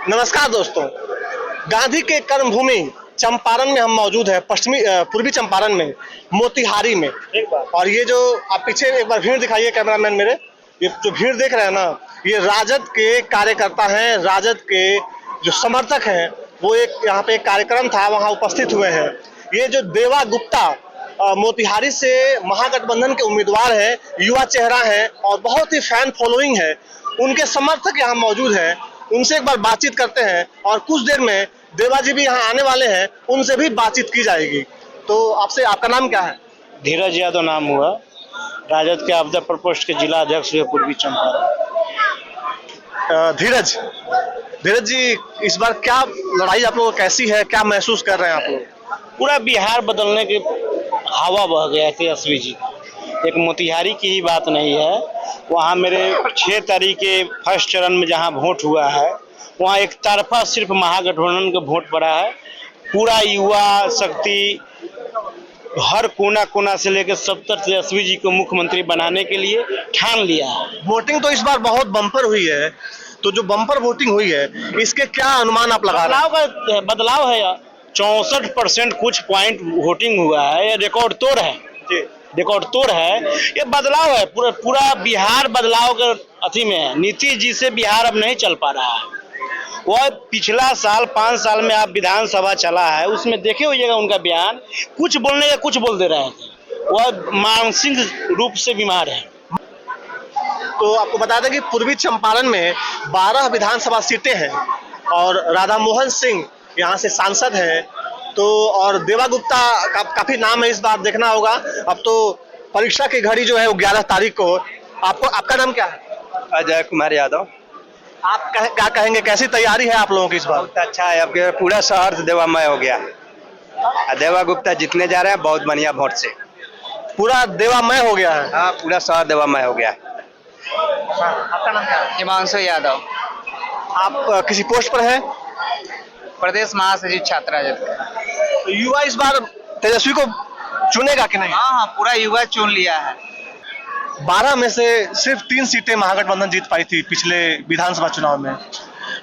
नमस्कार दोस्तों, गांधी के कर्मभूमि चंपारण में हम मौजूद हैं। पूर्वी चंपारण में मोतिहारी में। और ये जो आप पीछे एक बार भीड़ दिखाइए कैमरामैन मेरे, ये जो भीड़ देख रहे हैं ना, ये राजद के कार्यकर्ता हैं, राजद के जो समर्थक हैं। वो एक यहाँ पे एक कार्यक्रम था, वहाँ उपस्थित हुए हैं। ये जो देवा गुप्ता मोतिहारी से महागठबंधन के उम्मीदवार हैं, युवा चेहरा है और बहुत ही फैन फॉलोइंग है, उनके समर्थक यहाँ मौजूद हैं। उनसे एक बार बातचीत करते हैं और कुछ देर में देवा जी भी यहाँ आने वाले हैं, उनसे भी बातचीत की जाएगी। तो आपसे, आपका नाम क्या है? धीरज यादव नाम हुआ, राजद के आपदा प्रकोष्ठ के जिला अध्यक्ष हुए पूर्वी चंपारण। धीरज जी, इस बार क्या लड़ाई आप लोगों को कैसी है, क्या महसूस कर रहे हैं आप लोग? पूरा बिहार बदलने की हवा बह गया तेजस्वी जी। एक मोतिहारी की ही बात नहीं है, वहाँ मेरे 6 तारीख के फर्स्ट चरण में जहाँ वोट हुआ है, वहाँ एक तरफा सिर्फ महागठबंधन का वोट पड़ा है। पूरा युवा शक्ति हर कोना कोना से लेकर सब तक तेजस्वी जी को मुख्यमंत्री बनाने के लिए ठान लिया है। वोटिंग तो इस बार बहुत बम्पर हुई है, तो जो बम्पर वोटिंग हुई है, इसके क्या अनुमान आप लगा रहे हैं? बदलाव है 64% कुछ पॉइंट वोटिंग हुआ है, ये रिकॉर्ड तोड़ है, रिकॉर्ड तोड़ है, ये बदलाव है। पूरा बिहार बदलाव के अथी में है। नीतीश जी से बिहार अब नहीं चल पा रहा है। वह पिछला साल 5 साल में आप विधानसभा चला है, उसमें देखे होइएगा उनका बयान, कुछ बोलने या कुछ बोल दे रहे थे। वह मानसिक रूप से बीमार है। तो आपको बता दें कि पूर्वी चंपारण में 12 विधानसभा सीटें हैं और राधा मोहन सिंह यहाँ से सांसद हैं। तो और देवा गुप्ता का काफी नाम है, इस बार देखना होगा। अब तो परीक्षा की घड़ी जो है वो 11 तारीख को। आपका नाम क्या है? अजय कुमार यादव। आप क्या कहेंगे, कैसी तैयारी है आप लोगों की इस बार? बहुत अच्छा है, अब पूरा शहर देवामय हो गया। देवा गुप्ता जीतने जा रहे हैं बहुत बढ़िया वोट से। पूरा देवामय हो गया है? हाँ, पूरा शहर देवामय हो गया। आपका नाम क्या है? हिमांशु यादव, आप किसी पोस्ट पर हैं? प्रदेश महासचिव छात्र राजद। तो युवा इस बार तेजस्वी को चुनेगा कि नहीं? हाँ, पूरा युवा चुन लिया है। 12 में से सिर्फ 3 सीटें महागठबंधन जीत पाई थी पिछले विधानसभा चुनाव में,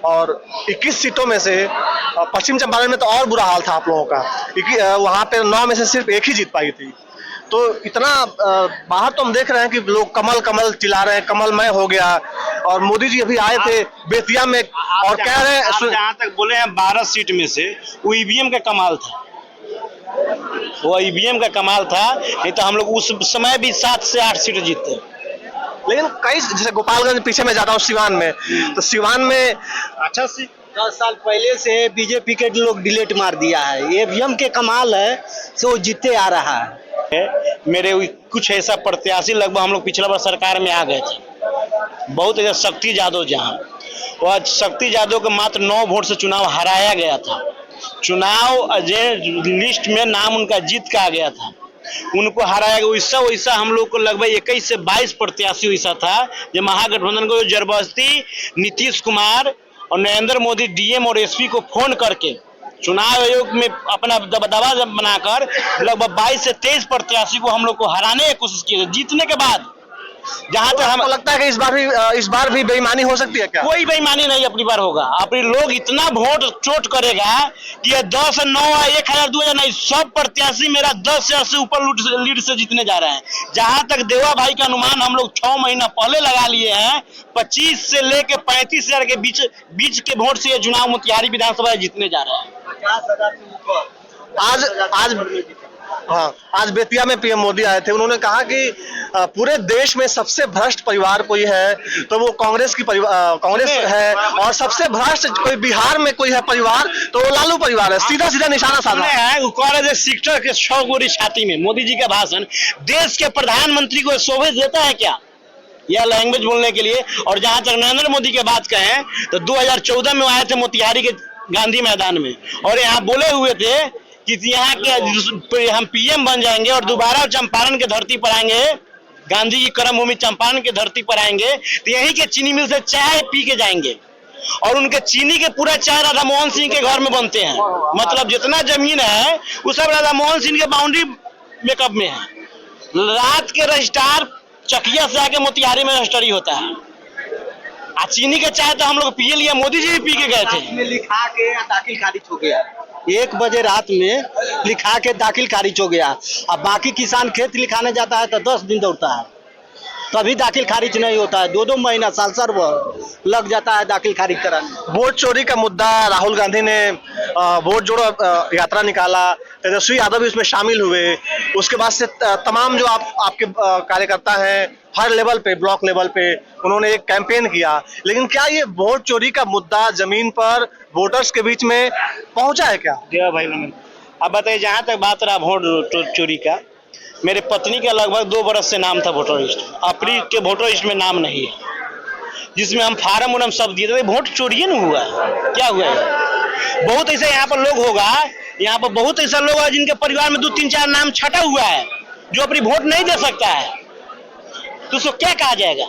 और 21 सीटों में से पश्चिम चंपारण में तो और बुरा हाल था आप लोगों का। वहां पे 9 में से सिर्फ 1 ही जीत पाई थी। तो इतना बाहर तो हम देख रहे हैं कि लोग कमल कमल चिल्ला रहे हैं, कमलमय हो गया। और मोदी जी अभी आए थे बेतिया में और कह रहे हैं, जहाँ तक बोले हैं 12 सीट में से वो ईवीएम का कमाल था, वो ईवीएम का कमाल था। नहीं तो हम लोग उस समय भी 7 से 8 सीट जीतते। लेकिन कई, जैसे गोपालगंज पीछे में जाता हूँ, सिवान में, तो सिवान में अच्छा सी 10 साल पहले से बीजेपी के लोग डिलीट मार दिया है। ईवीएम के कमाल है, से वो जीते आ रहा है। मेरे कुछ ऐसा प्रत्याशी लगभग हम लोग पिछला बार सरकार में आ गए थे। बहुत शक्ति यादव, जहाँ वह शक्ति यादव को मात्र 9 वोट से चुनाव हराया गया था। चुनाव अजय लिस्ट में नाम उनका जीत का आ गया था, उनको हराया गया। वैसा हम लोग को लगभग 21 से 22 प्रत्याशी वैसा था, जो महागठबंधन को जबरदस्ती नीतीश कुमार और नरेंद्र मोदी डीएम और एसपी को फोन करके चुनाव आयोग में अपना दबदबा बनाकर लगभग 22 से 23 प्रत्याशी को हम लोग को हराने की कोशिश की। जीतने के बाद जहां तक हमको लगता है कि इस बार भी बेईमानी हो सकती है क्या? कोई बेईमानी नहीं अपनी बार होगा। अपने लोग इतना वोट चोट करेगा कि ये 10 से 9 1000 2000 नहीं, सब प्रत्याशी मेरा 10 से 80 ऊपर लीड से जीतने जा रहे हैं। जहां तक देवा भाई का अनुमान हम लोग 6 महीना पहले लगा लिए हैं, 25 से लेके 35 हजार के बीच के वोट से ये चुनाव मोतिहारी विधानसभा जीतने जा रहे हैं। 50,000 से ऊपर। आज बेतिया में पीएम मोदी आए थे। उन्होंने कहा कि पूरे देश में सबसे भ्रष्ट परिवार कोई है तो वो कांग्रेस है, और सबसे भ्रष्ट कोई बिहार में कोई है परिवार तो वो लालू परिवार है। सीधा सीधा निशाना साधा है। कॉलेज सेक्टर के 6 गोरी छाती में मोदी जी का भाषण देश के प्रधानमंत्री को शोभा देता है क्या, यह लैंग्वेज बोलने के लिए? और जहां तक नरेंद्र मोदी की बात कहें तो 2014 में आए थे मोतिहारी के गांधी मैदान में, और यहाँ बोले हुए थे कि यहाँ के हम पीएम बन जाएंगे और दोबारा चंपारण के धरती पर आएंगे, गांधी की कर्मभूमि चंपारण के धरती पर आएंगे तो यहीं के चीनी मिल से चाय पी के जाएंगे। और उनके चीनी के पूरा चाय राधा मोहन सिंह के घर में बनते हैं। मतलब जितना जमीन है वो सब राधा मोहन सिंह के बाउंड्री मेकअप में है। रात के रजिस्ट्रार चकिया से आके मोतिहारी में रजिस्ट्री होता है। चीनी का चाय तो हम लोग पिए लिया, मोदी जी भी पी के गए थे। में लिखा के दाखिल खारिज हो गया, 1 बजे रात में लिखा के दाखिल खारिज हो गया। अब बाकी किसान खेत लिखाने जाता है तो 10 दिन दौड़ता है, तभी दाखिल खारिज नहीं होता है। 2-2 महीना साल लग जाता है दाखिल खारिज कराने। वोट चोरी का मुद्दा, राहुल गांधी ने वोट जोड़ो यात्रा निकाला, तेजस्वी यादव भी उसमें शामिल हुए। उसके बाद से तमाम जो आपके कार्यकर्ता हैं हर लेवल पे, ब्लॉक लेवल पे उन्होंने एक कैंपेन किया। लेकिन क्या ये वोट चोरी का मुद्दा जमीन पर वोटर्स के बीच में पहुंचा है क्या? भाई अब बताइए, जहाँ तक बात रहा वोट चोरी का, मेरे पत्नी का लगभग 2 बरस से नाम था वोटर लिस्ट, अपनी के वोटर लिस्ट में नाम नहीं है, जिसमें हम फार्म उरम सब दिए थे। वोट चोरी न हुआ है, क्या हुआ है? बहुत ऐसा यहाँ पर लोग होगा, यहाँ पर बहुत ऐसा लोग है जिनके परिवार में 2-3-4 नाम छटा हुआ है, जो अपनी वोट नहीं दे सकता है, तो उसको क्या कहा जाएगा?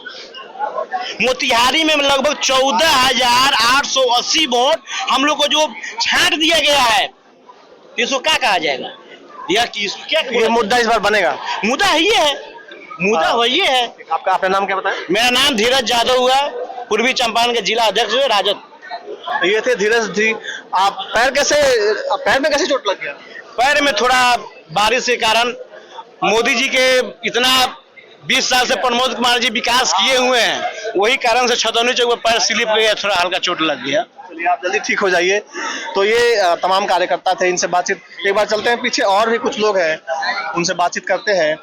मोतिहारी में लगभग 14,880 वोट हम लोग को जो छांट दिया गया है, इसको क्या कहा जाएगा? या क्या ये मुद्दा इस बार बनेगा? मुद्दा ही है, मुद्दा वही है। आपका अपना नाम क्या बताया? मेरा नाम धीरज यादव हुआ, पूर्वी चंपारण के जिला अध्यक्ष हुए, राजद। ये थे धीरज जी। आप पैर में कैसे चोट लग गया? पैर में थोड़ा बारिश के कारण, मोदी जी के इतना 20 साल से प्रमोद कुमार जी विकास किए हुए हैं, वही कारण से छतौनी चौक पर पैर स्लिप गया, थोड़ा हल्का चोट लग गया। चलिए आप जल्दी ठीक हो जाइए। तो ये तमाम कार्यकर्ता थे, इनसे बातचीत एक बार चलते हैं पीछे, और भी कुछ लोग हैं उनसे बातचीत करते हैं।